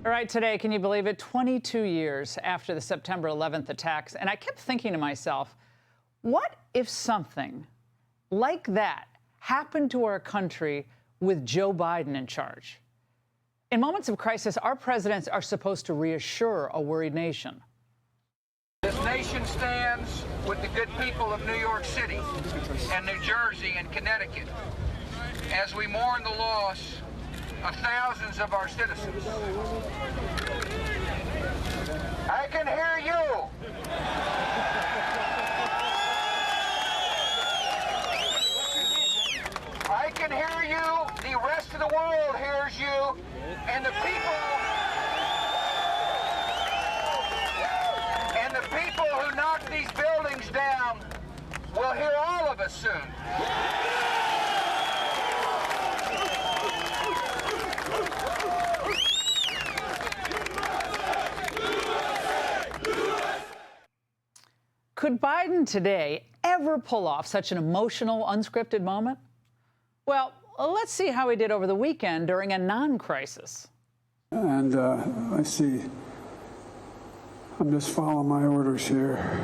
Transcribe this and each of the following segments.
All right, today, can you believe it? 22 years after the September 11th attacks. And I kept thinking to myself, what if something like that happened to our country with Joe Biden in charge? In moments of crisis, our presidents are supposed to reassure a worried nation. This nation stands with the good people of New York City and New Jersey and Connecticut as we mourn the loss of thousands of our citizens. I can hear you. I can hear you. The rest of the world hears you. And the people who knock these buildings down will hear all of us soon. Could Biden today ever pull off such an emotional, unscripted moment? Well, let's see how he did over the weekend during a non-crisis. And let's see. I'm just following my orders here.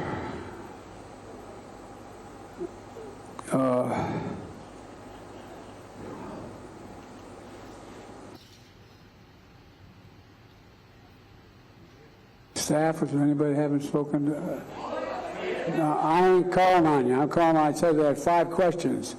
Staff, is there anybody haven't spoken to? No, I ain't calling on you. I'm calling on, I said I had 5 questions.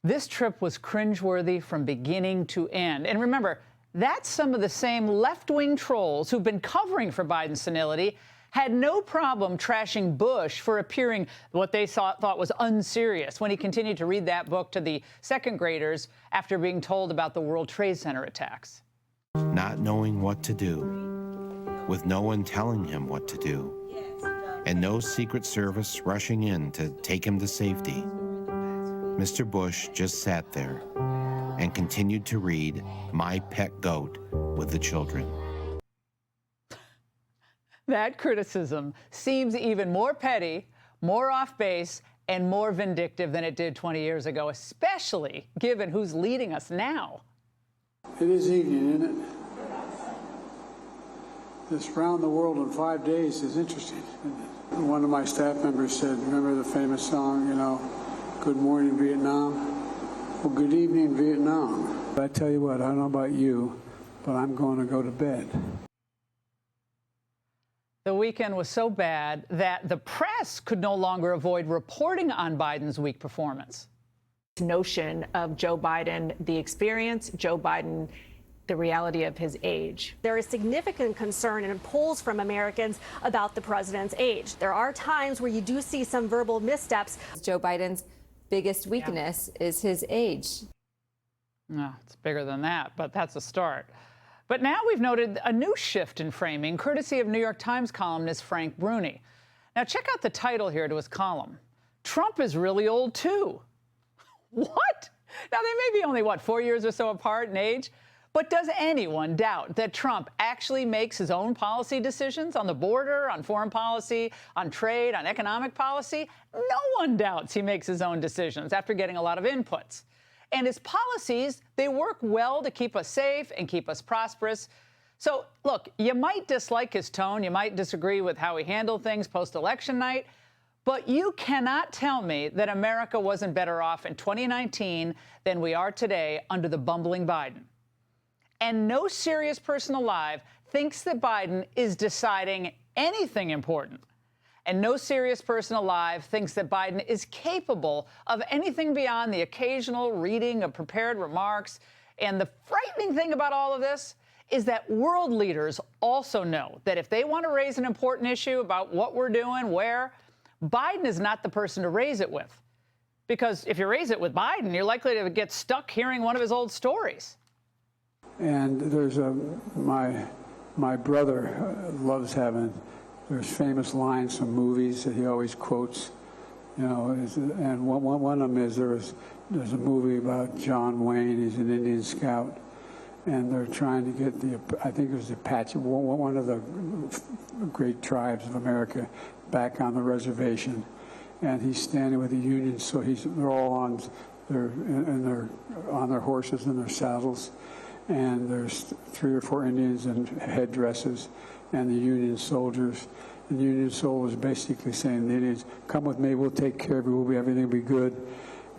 This trip was cringeworthy from beginning to end. And remember, that's some of the same left-wing trolls who've been covering for Biden's senility had no problem trashing Bush for appearing what they thought was unserious when he continued to read that book to the second graders after being told about the World Trade Center attacks. Not knowing what to do, with no one telling him what to do, and no Secret Service rushing in to take him to safety. Mr. Bush just sat there and continued to read My Pet Goat with the children. That criticism seems even more petty, more off base, and more vindictive than it did 20 years ago, especially given who's leading us now. It is evening, isn't it? This round the world in 5 days is interesting, isn't it? One of my staff members said, remember the famous song, you know, Good Morning Vietnam? Well, good evening, Vietnam. But I tell you what, I don't know about you, but I'm going to go to bed. The weekend was so bad that the press could no longer avoid reporting on Biden's weak performance. Notion of Joe Biden, the experience, Joe Biden, the reality of his age. There is significant concern in polls from Americans about the president's age. There are times where you do see some verbal missteps. Joe Biden's biggest weakness is his age. No, it's bigger than that, but that's a start. But now we've noted a new shift in framing, courtesy of New York Times columnist Frank Bruni. Now check out the title here to his column. Trump is really old too. What? Now they may be only, 4 years or so apart in age? But does anyone doubt that Trump actually makes his own policy decisions on the border, on foreign policy, on trade, on economic policy? No one doubts he makes his own decisions after getting a lot of inputs. And his policies, they work well to keep us safe and keep us prosperous. So, look, you might dislike his tone, you might disagree with how he handled things post-election night, but you cannot tell me that America wasn't better off in 2019 than we are today under the bumbling Biden. And no serious person alive thinks that Biden is deciding anything important. And no serious person alive thinks that Biden is capable of anything beyond the occasional reading of prepared remarks. And the frightening thing about all of this is that world leaders also know that if they want to raise an important issue about what we're doing, where, Biden is not the person to raise it with. Because if you raise it with Biden, you're likely to get stuck hearing one of his old stories. And there's my brother loves having, there's famous lines from movies that he always quotes, you know, and one of them is there's a movie about John Wayne, he's an Indian scout, and they're trying to get I think it was the Apache, one of the great tribes of America, back on the reservation, and he's standing with the Union, so they're all on their horses and their saddles. and there's 3 or 4 Indians in headdresses, and the Union soldiers. And the Union soldiers basically saying to the Indians, "Come with me, we'll take care of you, everything will be good."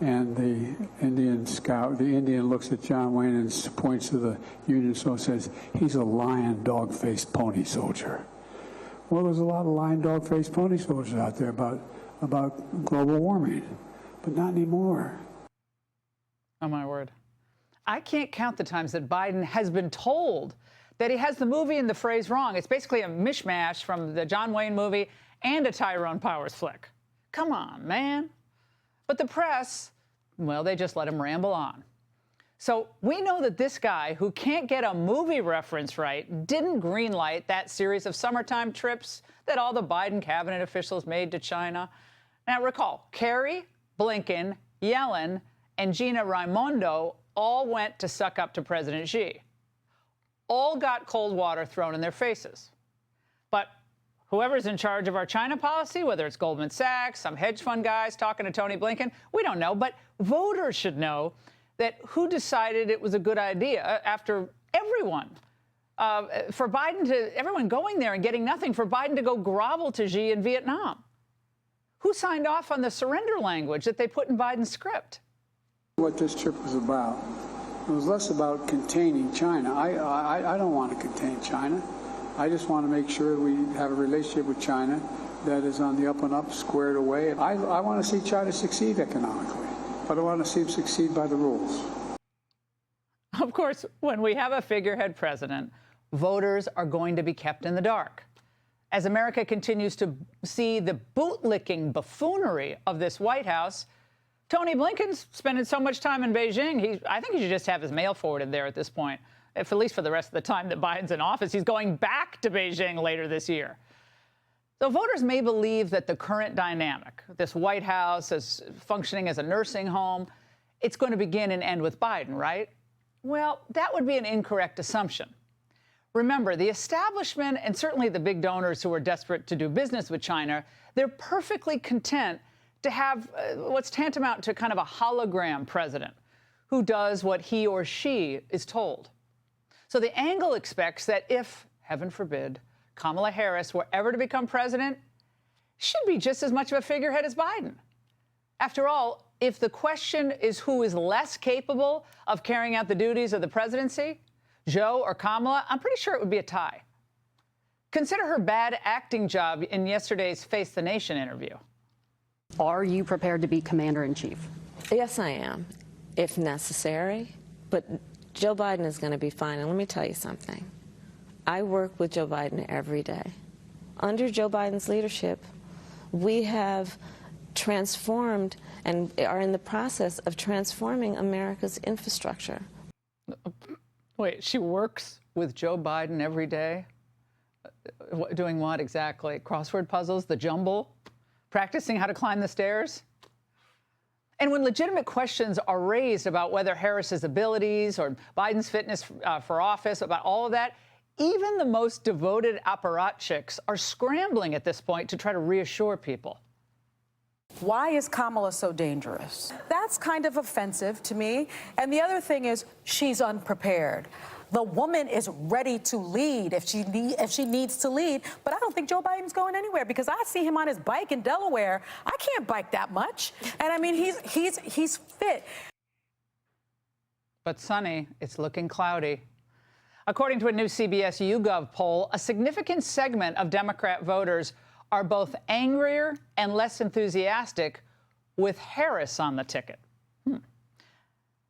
And the Indian looks at John Wayne and points to the Union soldier and says, "He's a lion, dog-faced pony soldier." Well, there's a lot of lion, dog-faced pony soldiers out there about global warming, but not anymore. Oh, my word. I can't count the times that Biden has been told that he has the movie and the phrase wrong. It's basically a mishmash from the John Wayne movie and a Tyrone Powers flick. Come on, man. But the press, well, they just let him ramble on. So we know that this guy, who can't get a movie reference right, didn't greenlight that series of summertime trips that all the Biden cabinet officials made to China. Now, recall, Kerry, Blinken, Yellen, and Gina Raimondo all went to suck up to President Xi. All got cold water thrown in their faces. But whoever's in charge of our China policy, whether it's Goldman Sachs, some hedge fund guys talking to Tony Blinken, we don't know. But voters should know that who decided it was a good idea after everyone, everyone going there and getting nothing, for Biden to go grovel to Xi in Vietnam? Who signed off on the surrender language that they put in Biden's script? What this trip was about. It was less about containing China. I don't want to contain China. I just want to make sure we have a relationship with China that is on the up and up, squared away. I want to see China succeed economically, but I want to see them succeed by the rules. Of course, when we have a figurehead president, voters are going to be kept in the dark. As America continues to see the bootlicking buffoonery of this White House, Tony Blinken's spending so much time in Beijing, I think he should just have his mail forwarded there at this point, at least for the rest of the time that Biden's in office. He's going back to Beijing later this year. So voters may believe that the current dynamic, this White House is functioning as a nursing home, it's going to begin and end with Biden, right? Well, that would be an incorrect assumption. Remember, the establishment and certainly the big donors who are desperate to do business with China, they're perfectly content to have what's tantamount to kind of a hologram president who does what he or she is told. So the Angle expects that if, heaven forbid, Kamala Harris were ever to become president, she'd be just as much of a figurehead as Biden. After all, if the question is who is less capable of carrying out the duties of the presidency, Joe or Kamala, I'm pretty sure it would be a tie. Consider her bad acting job in yesterday's Face the Nation interview. Are you prepared to be commander-in-chief? Yes, I am, if necessary. But Joe Biden is going to be fine. And let me tell you something. I work with Joe Biden every day. Under Joe Biden's leadership, we have transformed and are in the process of transforming America's infrastructure. Wait, she works with Joe Biden every day? Doing what exactly? Crossword puzzles, the jumble? Practicing how to climb the stairs? And when legitimate questions are raised about whether Harris's abilities or Biden's fitness for office, about all of that, even the most devoted apparatchiks are scrambling at this point to try to reassure people. Why is Kamala so dangerous? That's kind of offensive to me. And the other thing is, she's unprepared. The woman is ready to lead if she needs to lead. But I don't think Joe Biden's going anywhere, because I see him on his bike in Delaware. I can't bike that much. And I mean, he's fit. But Sonny, it's looking cloudy. According to a new CBS YouGov poll, a significant segment of Democrat voters are both angrier and less enthusiastic with Harris on the ticket.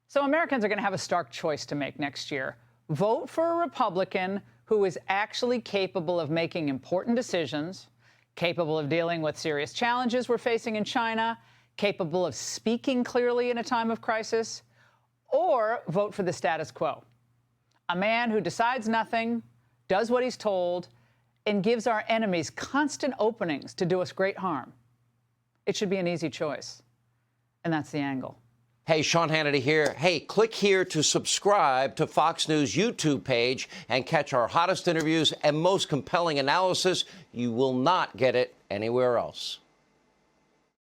So Americans are going to have a stark choice to make next year. Vote for a Republican who is actually capable of making important decisions, capable of dealing with serious challenges we're facing in China, capable of speaking clearly in a time of crisis, or vote for the status quo. A man who decides nothing, does what he's told, and gives our enemies constant openings to do us great harm. It should be an easy choice. And that's The Angle. Hey, Sean Hannity here. Hey, click here to subscribe to Fox News YouTube page and catch our hottest interviews and most compelling analysis. You will not get it anywhere else.